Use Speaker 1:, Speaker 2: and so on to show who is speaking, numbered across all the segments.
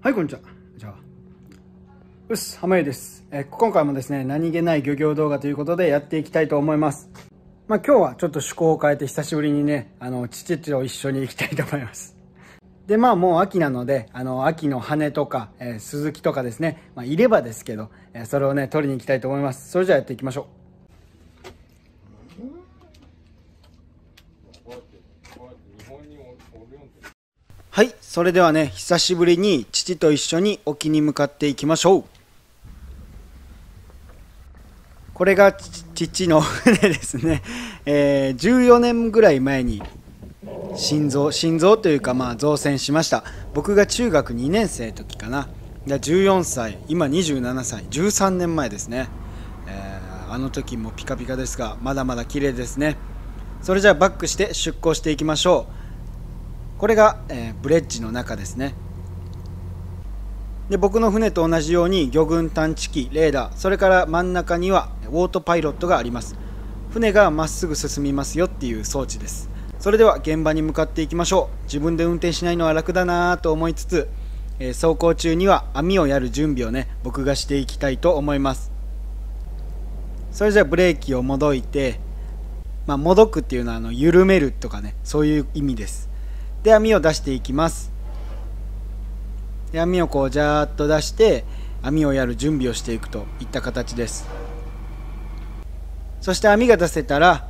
Speaker 1: はい、こんにちは。じゃあ、濱家です。今回もですね、何気ない漁業動画ということでやっていきたいと思います。今日はちょっと趣向を変えて久しぶりにね、父と一緒に行きたいと思います。で、もう秋なので、秋の羽とか、スズキとかですね、いればですけど、それをね、取りに行きたいと思います。それじゃあやっていきましょう。はい、それではね、久しぶりに父と一緒に沖に向かっていきましょう。これが父の船ですね。14年ぐらい前に新造というか造船しました。僕が中学2年生の時かな。14歳、今27歳、13年前ですね。あの時もピカピカですが、まだまだ綺麗ですね。それじゃあバックして出港していきましょう。これが、ブレッジの中ですね。で、僕の船と同じように魚群探知機、レーダー、それから真ん中にはオートパイロットがあります。船がまっすぐ進みますよっていう装置です。それでは現場に向かっていきましょう。自分で運転しないのは楽だなと思いつつ、走行中には網をやる準備をね、僕がしていきたいと思います。それじゃあブレーキをもどいて、もどくっていうのは緩めるとかね、そういう意味です。で、網を出していきます。で、網をこうジャーッと出して網をやる準備をしていくといった形です。そして網が出せたら、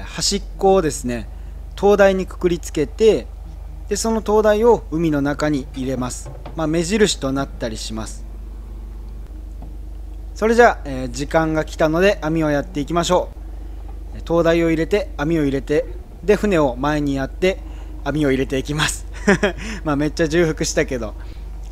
Speaker 1: 端っこをですね、灯台にくくりつけて、でその灯台を海の中に入れます。目印となったりします。それじゃあ、時間が来たので網をやっていきましょう。灯台を入れて網を入れて、で船を前にやって網を入れていきますめっちゃ重複したけど、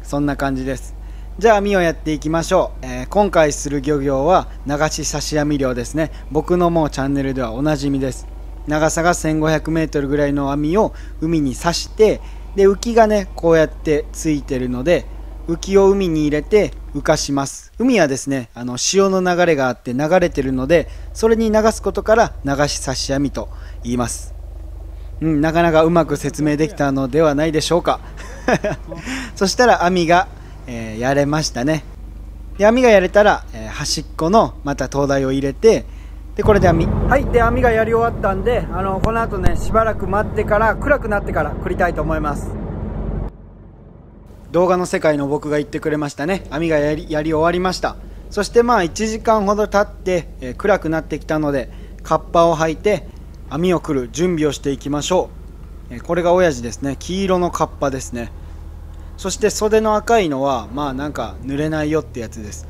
Speaker 1: そんな感じです。じゃあ網をやっていきましょう。今回する漁業は流し刺し網漁ですね。僕のもうチャンネルではおなじみです。長さが1500メートルぐらいの網を海に刺して、で浮きがねこうやってついてるので、浮きを海に入れて浮かします。海はですね、潮の流れがあって流れてるので、それに流すことから流し刺し網と言います。なかなかうまく説明できたのではないでしょうかそしたら網が、やれましたね。で、網がやれたら、端っこのまた灯台を入れて、でこれで網がやり終わったんで、この後ねしばらく待ってから暗くなってから来りたいと思います。動画の世界の僕が言ってくれましたね。網がやり終わりました。そして1時間ほど経って、暗くなってきたのでカッパを履いて網を来る準備をしていきましょう。これが親父ですね。黄色のカッパですね。そして袖の赤いのはなんか濡れないよってやつです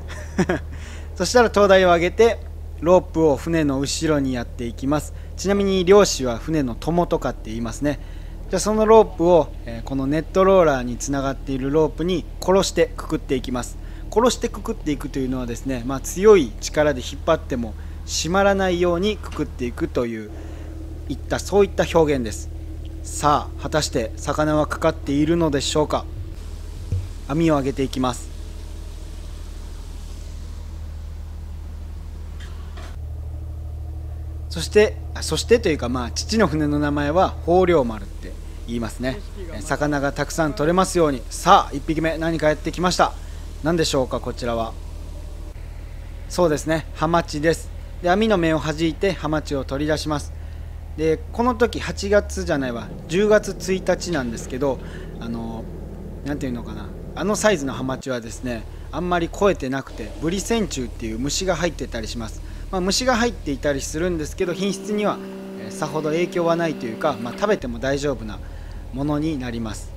Speaker 1: そしたら灯台を上げてロープを船の後ろにやっていきます。ちなみに漁師は船の友とかって言いますね。じゃあそのロープを、このネットローラーにつながっているロープに殺してくくっていきます。殺してくくっていくというのはですね、強い力で引っ張っても締まらないようにくくっていくというそういった表現です。さあ果たして魚はかかっているのでしょうか。網を上げていきます。そしてというか父の船の名前は豊漁丸って言いますね。魚がたくさん取れますように。さあ1匹目何かやってきました。何でしょうか。こちらはそうですね、ハマチです。で、網の目を弾いてハマチを取り出します。でこの時10月1日なんですけど、なんていうのかな、サイズのハマチはですね、あんまり肥えてなくてブリ線虫っていう虫が入ってたりします。虫が入っていたりするんですけど、品質にはさほど影響はないというか、食べても大丈夫なものになります。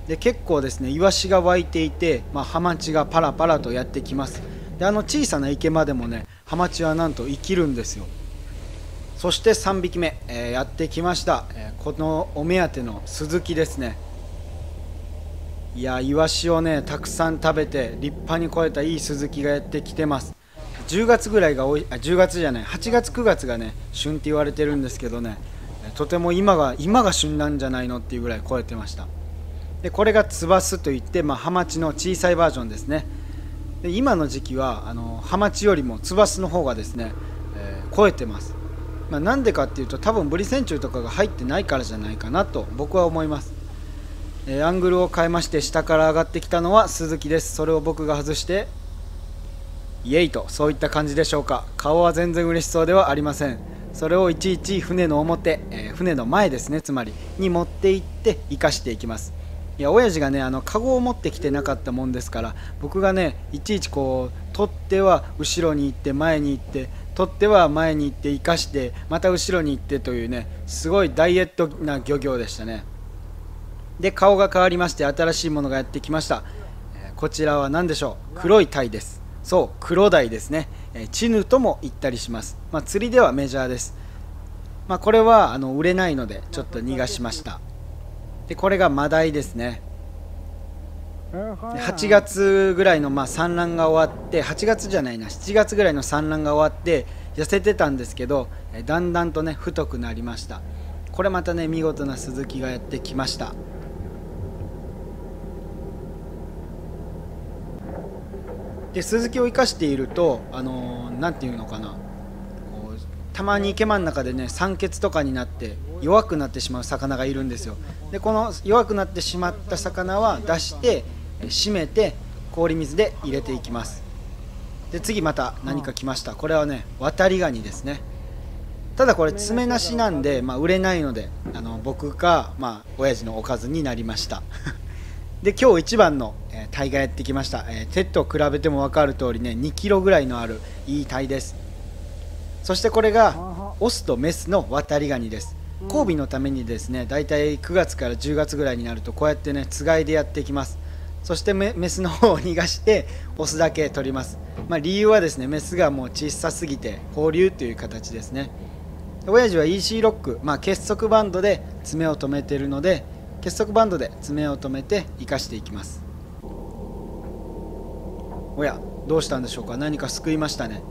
Speaker 1: で結構ですね、イワシが湧いていて、ハマチがパラパラとやってきます。で小さな池までもね、ハマチはなんと生きるんですよ。そして3匹目、やってきました。このお目当てのスズキですね。いや、イワシをねたくさん食べて立派に肥えたいいスズキがやってきてます。10月ぐらいが10月じゃない、8月9月がね旬って言われてるんですけどね、とても今が旬なんじゃないのっていうぐらい肥えてました。でこれがツバスといって、ハマチの小さいバージョンですね。で今の時期はハマチよりもツバスの方がですね、肥えてます。なんでかっていうと、多分ブリ線虫とかが入ってないからじゃないかなと僕は思います。アングルを変えまして下から上がってきたのは鈴木です。それを僕が外してイエイと、そういった感じでしょうか。顔は全然嬉しそうではありません。それをいちいち船の表、船の前ですね、つまりに持って行って生かしていきます。いや親父がねカゴを持ってきてなかったもんですから、僕がねいちいちこう取っては後ろに行って前に行って取っては前に行って生かしてまた後ろに行ってというね、すごいダイエットな漁業でしたね。で顔が変わりまして新しいものがやってきました。こちらは何でしょう。黒い鯛です。そう黒鯛ですね。チヌとも言ったりします。釣りではメジャーです。これは売れないのでちょっと逃がしました。でこれがマダイですね。8月ぐらいの産卵が終わって、8月じゃないな、7月ぐらいの産卵が終わって痩せてたんですけど、だんだんとね太くなりました。これまたね見事なスズキがやってきました。でスズキを生かしているとなんていうのかな、たまに池間の中でね酸欠とかになって弱くなってしまう魚がいるんですよ。でこの弱くなってしまった魚は出して締めて氷水で入れていきます。で次また何か来ました。これはねワタリガニですね。ただこれ爪なしなんで、売れないので僕か親父のおかずになりましたで今日一番の鯛がやってきました。手と比べても分かる通りね2キロぐらいのあるいい鯛です。そしてこれがオスとメスのワタリガニです。交尾のためにですね、だいたい9月から10月ぐらいになるとこうやってねつがいでやってきます。そしてメスの方を逃がしてオスだけ取ります。理由はですね、メスがもう小さすぎて放流という形ですね。親父は EC ロック、結束バンドで爪を留めているので、結束バンドで爪を留めて生かしていきます。おやどうしたんでしょうか。何か救いましたね。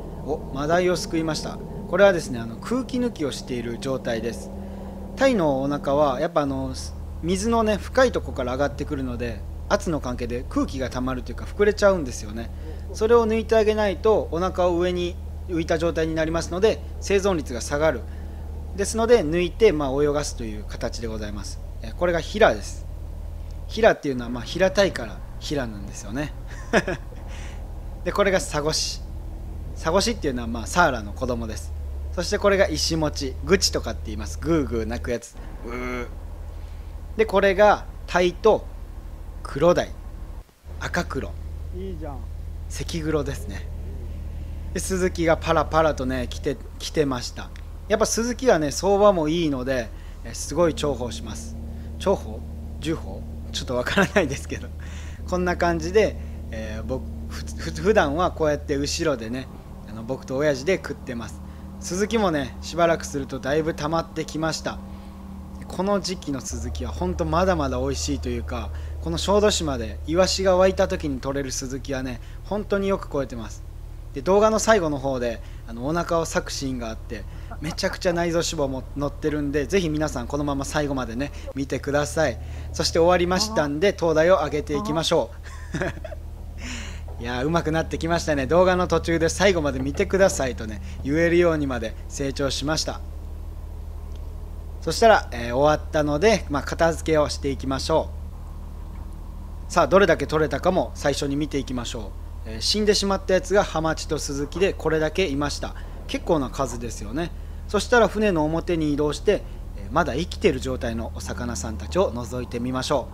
Speaker 1: マダイを救いました。これはですね空気抜きをしている状態です。タイのお腹はやっぱ水のね深いところから上がってくるので、圧の関係で空気が溜まるというか膨れちゃうんですよね。それを抜いてあげないとお腹を上に浮いた状態になりますので生存率が下がる。ですので抜いて泳がすという形でございます。これがヒラです。ヒラっていうのは平たいからヒラなんですよねでこれがサゴシ。サゴシっていうのはサーラの子供です。そしてこれが石持ち、グチとかって言います。グーグー鳴くやつ。でこれがタイと黒鯛、赤黒、
Speaker 2: いいじゃん。
Speaker 1: 赤黒ですね。でスズキがパラパラとね来てました。やっぱスズキはね相場もいいのですごい重宝します。重宝重宝ちょっとわからないですけどこんな感じで、僕普段はこうやって後ろでね僕と親父で食ってます。スズキもねしばらくするとだいぶ溜まってきました。この時期のスズキは本当まだまだ美味しいというか、この小豆島でイワシが湧いた時に取れるスズキはね本当によく超えてます。で動画の最後の方でお腹を裂くシーンがあってめちゃくちゃ内臓脂肪も乗ってるんで、ぜひ皆さんこのまま最後までね見てください。そして終わりましたんで灯台を上げていきましょういやーうまくなってきましたね。動画の途中で最後まで見てくださいとね言えるようにまで成長しました。そしたら、終わったので、片付けをしていきましょう。さあどれだけ取れたかも最初に見ていきましょう。死んでしまったやつがハマチとスズキでこれだけいました。結構な数ですよね。そしたら船の表に移動して、まだ生きている状態のお魚さんたちを覗いてみましょ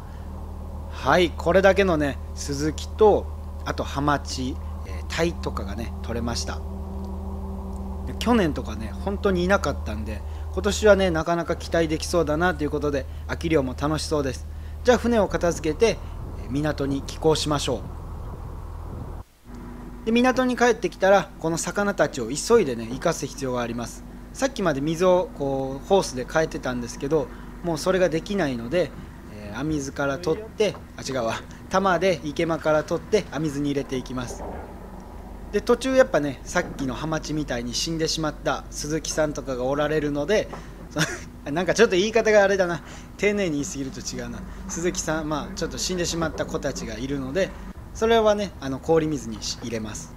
Speaker 1: う。はい、これだけのねスズキとあとハマチ、タイとかがね取れました。去年とかね本当にいなかったんで、今年はねなかなか期待できそうだなということで秋漁も楽しそうです。じゃあ船を片付けて港に寄港しましょう。で港に帰ってきたらこの魚たちを急いでね生かす必要があります。さっきまで水をこうホースで変えてたんですけど、もうそれができないので、網水から取って違うわ玉で池間から取って網水に入れていきます。で途中やっぱねさっきのハマチみたいに死んでしまった鈴木さんとかがおられるのでなんかちょっと言い方があれだな、丁寧に言い過ぎると違うな。鈴木さんちょっと死んでしまった子たちがいるので、それはね氷水に入れます。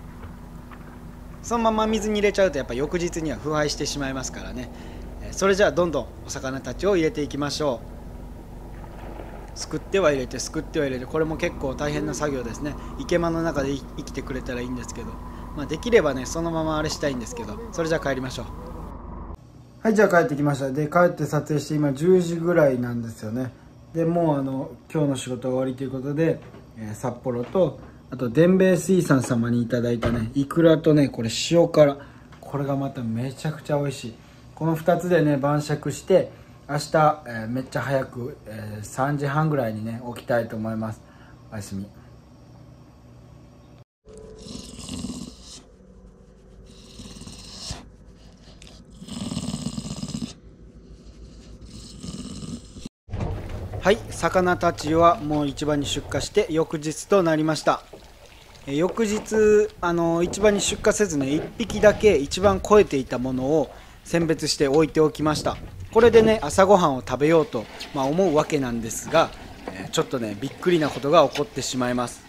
Speaker 1: そのまま水に入れちゃうとやっぱ翌日には腐敗してしまいますからね。それじゃあどんどんお魚たちを入れていきましょう。すくっては入れてすくっては入れて、これも結構大変な作業ですね。池間の中で生きてくれたらいいんですけど、できればねそのままあれしたいんですけど、それじゃあ帰りましょう。はい、じゃあ帰ってきました。で、帰って撮影して今10時ぐらいなんですよね。で、もう今日の仕事終わりということで、札幌と、あと伝兵衛水産様にいただいたね、イクラとね、これ塩辛。これがまためちゃくちゃ美味しい。この2つでね、晩酌して、明日、めっちゃ早く、3時半ぐらいにね、起きたいと思います。おやすみ。はい、魚たちはもう市場に出荷して翌日となりました。翌日市場に出荷せずね、1匹だけ一番超えていたものを選別して置いておきました。これでね朝ごはんを食べようと、思うわけなんですが、ちょっとねびっくりなことが起こってしまいます。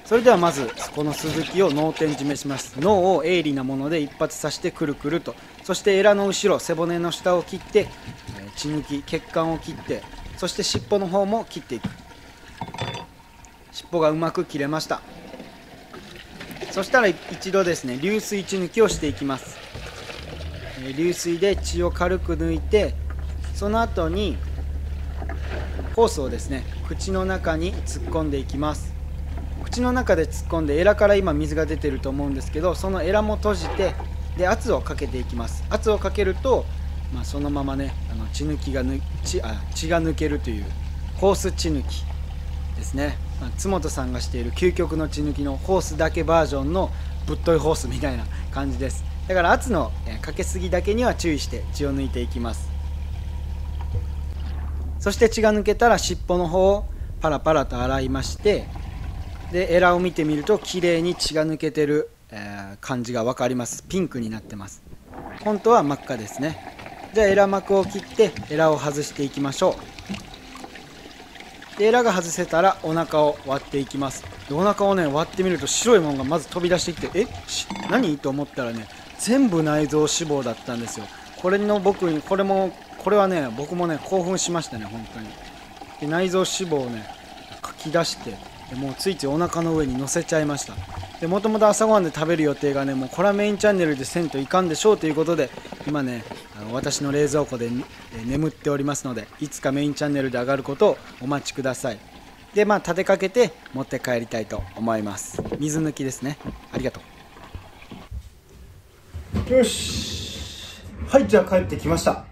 Speaker 1: それではまずこのスズキを脳天締めします。脳を鋭利なもので一発刺してくるくると、そしてエラの後ろ背骨の下を切って、血抜き血管を切って、そして尻尾の方も切っていく。尻尾がうまく切れました。そしたら一度ですね流水血抜きをしていきます。流水で血を軽く抜いて、その後にホースをですね口の中に突っ込んでいきます。口の中で突っ込んでエラから今水が出てると思うんですけど、そのエラも閉じて、で圧をかけていきます。圧をかけると、そのままね血が抜けるというホース血抜きですね。津本さんがしている究極の血抜きのホースだけバージョンのぶっといホースみたいな感じです。だから圧のかけすぎだけには注意して血を抜いていきます。そして血が抜けたら尻尾の方をパラパラと洗いまして、でエラを見てみると綺麗に血が抜けてる、感じが分かります。ピンクになってます。本当は真っ赤ですね。じゃあエラ膜を切ってエラを外していきましょう。でエラが外せたらお腹を割っていきます。でお腹をね割ってみると白いものがまず飛び出してきて、何と思ったらね全部内臓脂肪だったんですよ。これはね僕もね興奮しましたね本当に。で内臓脂肪をねかき出して、でもうついついお腹の上に乗せちゃいました。でもともと朝ごはんで食べる予定がね、もうこれはメインチャンネルでせんといかんでしょうということで、今ね私の冷蔵庫で眠っておりますので、いつかメインチャンネルで上がることをお待ちください。で立てかけて持って帰りたいと思います。水抜きですね。ありがとう。よし、はい、じゃあ帰ってきました。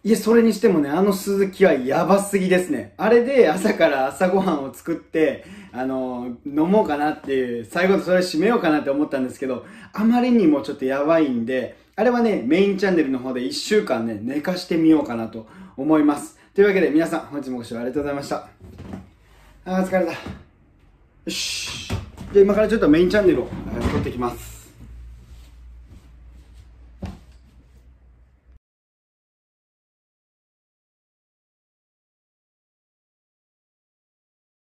Speaker 1: いや、それにしてもね、スズキはやばすぎですね。あれで朝から朝ごはんを作って、飲もうかなっていう、最後でそれ締めようかなって思ったんですけど、あまりにもちょっとやばいんで、あれはね、メインチャンネルの方で1週間ね、寝かしてみようかなと思います。というわけで皆さん、本日もご視聴ありがとうございました。疲れた。よし。じゃあ今からちょっとメインチャンネルを撮っていきます。